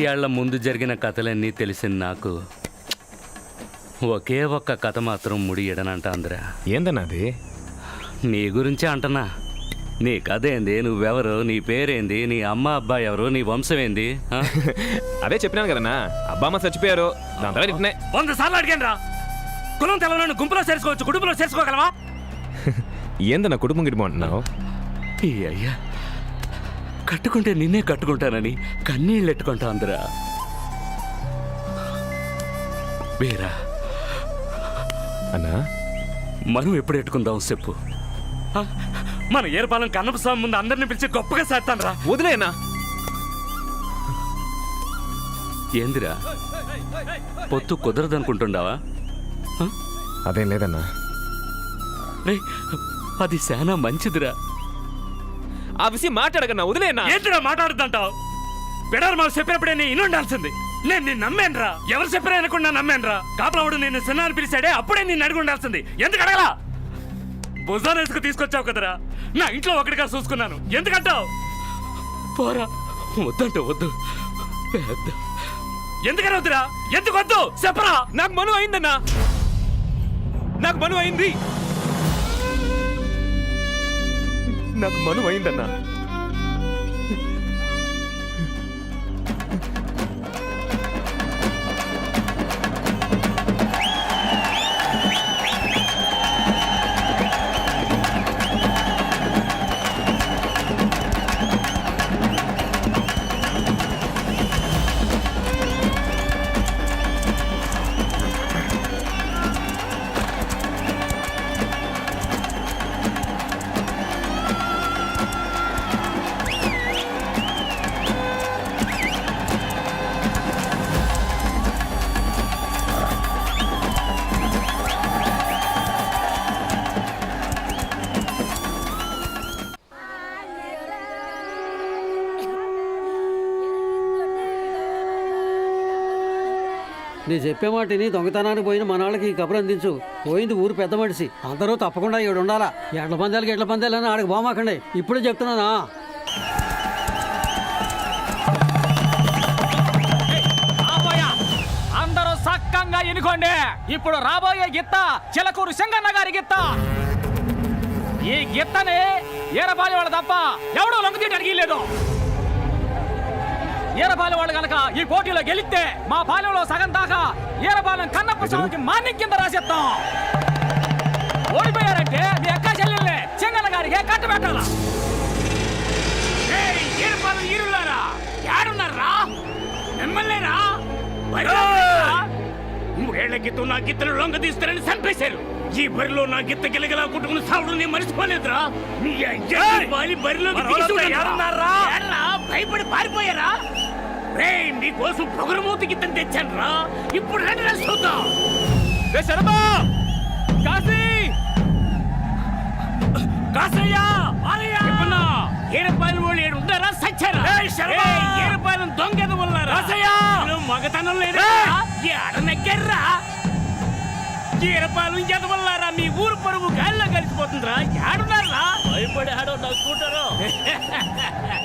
ఏళ్ల ముందు జరిగిన కథలన్నీ తెలిసిన నాకు ఒకే ఒక్క కథ మాత్రం ముడియడనంట అందరా. ఏందన్నా అది? నీ గురించే అంటనా. నీ కథ ఏంది, నువ్వెవరు, నీ పేరేంది, నీ అమ్మ అబ్బాయి ఎవరు, నీ వంశం ఏంది? అదే చెప్పినాను కదన్నా, అబ్బా అమ్మ చచ్చిపోయారు. దాని తర్వాత ఇట్నే 100 సార్లు అడిగాను రా. కులం తెలవనన్ను గుంపులో చేర్చుకోవచ్చు, కుటుంబంలో చేర్చుకోగలవా? ఏందన్నా కుటుంబం గిడిపోంటున్నావు? ఈ అయ్యా కట్టుకుంటే నిన్నే కట్టుకుంటానని కన్నీళ్ళు ఎట్టుకుంటా అందరా. వేరా అన్నా మనం ఎప్పుడు ఎట్టుకుందాం చెప్పు. మన ఏర్పాలెం కన్నప్ప స్వామి ముందు అందరిని పిలిచి గొప్పగా చేస్తాను రా. వదిలేనా? ఏందిరా పొత్తు కుదరదనుకుంటుండావా? అదేం లేదన్నా. రే అది చాలా మంచిదిరా. ఆ విషయం మాట్లాడకన్నా, వదిలేనా? ఏంటిరా మాట్లాడుతుంటావు? పెడారు మాకు చెప్పినప్పుడే నేను ఇన్నుండాల్సింది. నేను నిన్ను నమ్మాను రా. ఎవరు చెప్పారు అనుకున్నా నమ్మాను రా. కాపలావుడు నిన్ను చిన్నాన్ని పిలిచాడే, అప్పుడే నిన్ను అడిగి ఉండాల్సింది. ఎందుకు అడగలా? భుజానేసుకు తీసుకొచ్చావు కదరా. నా ఇంట్లో ఒకటిగా చూసుకున్నాను. ఎందుకంటావు? పోరా. వద్దంటే వద్దు. పెద్ద ఎందుకని వద్దురా? ఎందుకు వద్దు చెప్పరా. నాకు మను అయిందన్నా, నాకు మను అయింది, నాకు మను అయిందన్నా. నీ చెప్పే మాటని దొంగతనానికి పోయిన మనవాళ్ళకి ఈ కబురు అందించు. పోయింది ఊరు పెద్ద మనిషి, అందరూ తప్పకుండా ఈడు ఉండాలా. ఎడ్ల పందాలు అని ఆడికి బామాకండి. ఇప్పుడే చెప్తున్నానా. అందరూ సక్కంగా ఎన్నుకోండి. ఇప్పుడు రాబోయే గిత్త చిలకూరు సింగన్న గారి గిత్త. ఈ గిత్తని ఏరపాలి వాళ్ళు తప్ప ఎవడో లొంగ తీయడానికి లేదు. ఈరపాలెం వాళ్ళు కనుక ఈ పోటీలో గెలిస్తే మా పాలెంలో సగం దాకా ఈరపాలెం కన్నప్ప స్వామికి మాన్యం కింద రాసేస్తాం. ఓడిపోయారంటే మీ అక్క చెల్లెల్ని సింగన్న గారికి కట్టబెట్టాలా. ఈరపాలెం ఈరులారా ఏడున్నారా? మిమ్మల్నేరా 3 క్రితం నా గిత్తను లొంగ తీస్తారని చంపేశారు. ఈ బరిలో నా గిత్త గిలగలా కుట్టుకుని సావుడు నేను మర్చిపోలేదురా. భయపడి పారిపోయారా? రే మీకోసం పొగరమూతి గిత్తని తెచ్చాను రా. ఇప్పుడు రండి చూద్దాం. ఏరపాలెం వాళ్ళు ఏడు ఉంటారా సచ్చారా? ఏరపాలెం దొంగ ఉన్నారా? మగతనం లేదా? ఎడనెక్కర్రా. ఈరపాలెం ఎదవల్లారా, మీ ఊరు పరువు గాల్లో కలిసిపోతుందిరా. ఏడున్నారా? భయపడి ఆడో నవ్వుకుంటారు.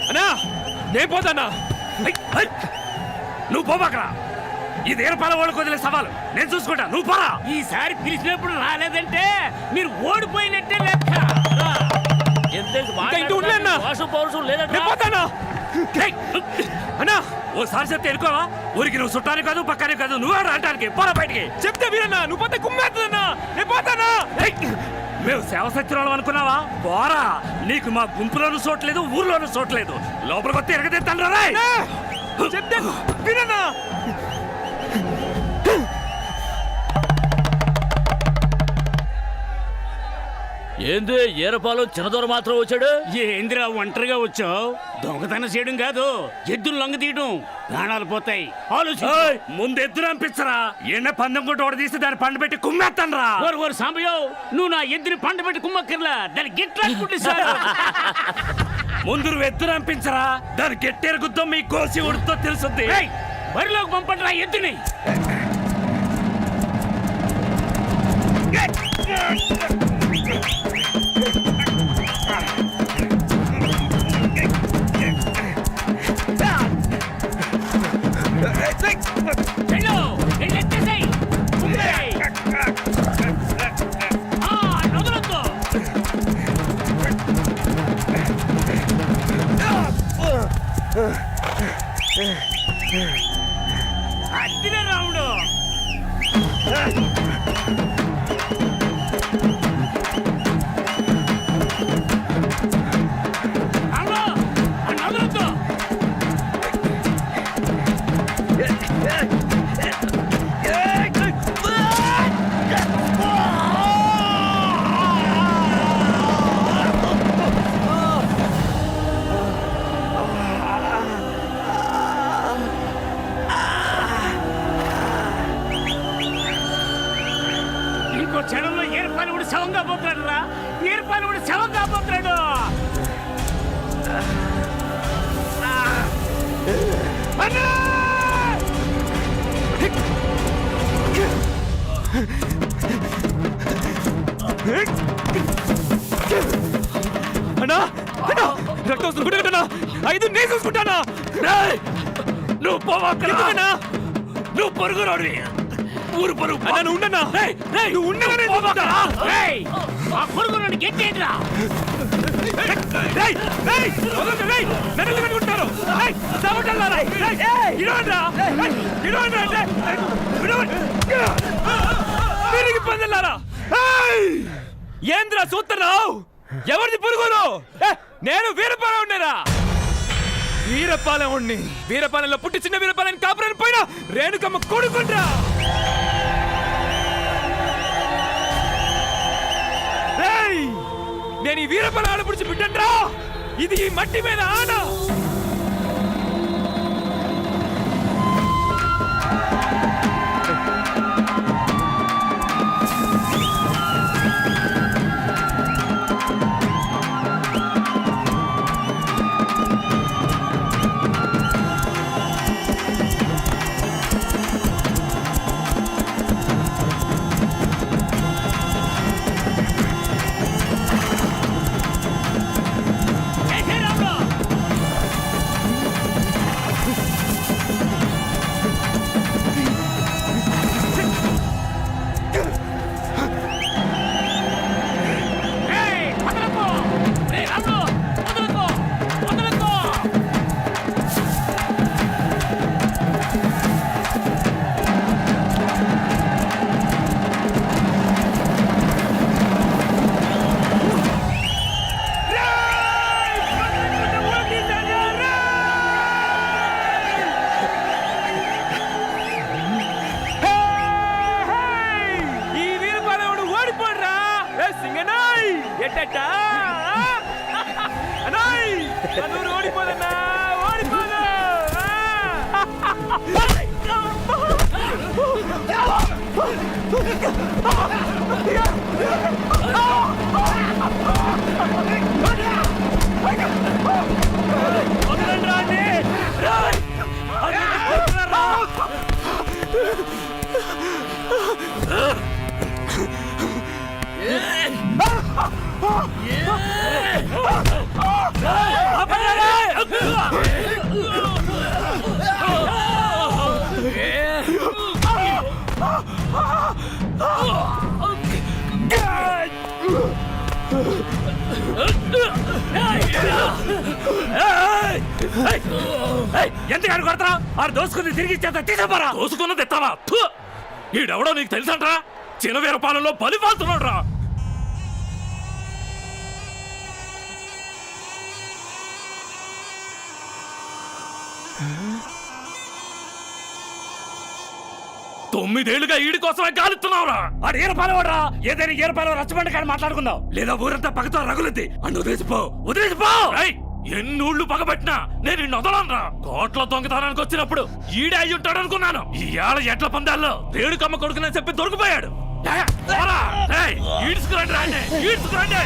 అన్నా నేను పోతానా? నువ్వు పోబాకరా. ఇది ఏరపాలెం వాళ్ళకి వదిలే సవాలు. నేను చూసుకుంటా, నువ్వు పోరా. ఈసారి పిలిచినప్పుడు రాలేదంటే మీరు ఓడిపోయినట్టే లెక్క. అన్నా ఓసారి చెప్తే ఎనుకోవా? ఊరికి నువ్వు చుట్టానే కాదు, పక్కనే కాదు. నువ్వు రావటానికి పోరా బయటికి. చెప్తే వీరన్నా, నువ్వు పోతే కుమ్మేస్తుందన్నా. నేను పోతానా? మేము సేవ సత్యరాలు అనుకున్నావా? పోరా. నీకు మా గుంపులోనూ చోట్లేదు, ఊర్లోనూ చోట్లేదు. లోపలికి వస్తే ఎరగదెత్తాను రా. చెప్తే వీరన్నా. ఏంది ఏరపాలు చిన్నదూర మాత్రం వచ్చాడు? ఏందిరా ఒంటరిగా వచ్చావు? దొంగతనం చేయడం కాదు, ఎద్దులు లొంగ తీయడం. ప్రాణాలు పోతాయి. ముందు ఎద్దులు పంపించరా. ఎండ పందెం కొట్టి ఒకటి తీసి దాన్ని పండు పెట్టి కుమ్మేస్తాను రా. ఓరు సాంబయ్యో, నువ్వు నా ఎద్దుని పండు పెట్టి కుమ్మక్కర్లా, దాన్ని గిట్లా కుట్టిస్తాను. ముందు ఎద్దులు పంపించరా. దాని గెట్టేరు గుద్దం మీ కోసి ఉడుతో తెలుసుద్ది. బరిలోకి పంపండి ఎద్దుని. పొలంలో ఏర్పాలు కూడా శవంగా పోతున్నాడు రా, ఏర్పాలు కూడా శవంగా పోతున్నాడు. అన్నా! అన్నా అన్నా రక్తం వస్తుంది 5 నేను చూసుకుంటానా నువ్వు పోవాకనా నువ్వు పొరుగు రోడ్వి ఊరు పొరుగు అన్నా నువ్వు ఉండన్నా నువ్వు ఉండగానే ఆ పొరుగు నుండి గెట్టేట్రా. ఏంద్రా చూస్తున్నావు? ఎవరిది పురుగులు? నేను వీరపాలెం ఉండేరా, వీరపాలెం ఉండి వీరపాలెంలో పుట్టి చిన్న వీరపాలెం కాపురాన్ని పోయినా రేణుకమ్మ కొడుకుంటా. నేను ఈ వీరపాలెం ఆడపుడిచి బిడ్డండ్రా, ఇది ఈ మట్టి మీద ఆన. ఓడిపోదన్నా ఓడిపోదు. ఎందుకని కొడతారా? ఆడు దోసుకుని తిరిగి ఇచ్చేస్తా, తీసుకోరా. దోసుకున్నది ఎత్తావా? ఈడెవడో నీకు తెలుసంట్రా? చిన్న వీరపాలెంలో బలి పాల్తున్నాడు రా. తొమ్మిదేళ్లుగా ఈడి కోసమే కాలుతున్నావురా. ఆడు ఈరపాలవాడరా. ఏదైనా ఈరపాలెం రచ్చబండ కానీ మాట్లాడుకుందాం, లేదా ఊరంతా పగతో రగులుద్ది. అండ్ వదిలేసిపో వదిలేసిపో. ఎన్నూళ్ళు పగబట్టినా నేను ఇన్ని వదలనరా. కోట్ల దొంగతనానికి వచ్చినప్పుడు ఈడే అయి ఉంటాడు అనుకున్నాను. ఈ ఏళ్ళ ఎట్ల పందాల్లో రేణుకమ్మ కొడుకునని చెప్పి దొరికిపోయాడు. ఈడ్చుకురండి రాండి, ఈడ్చుకురండి.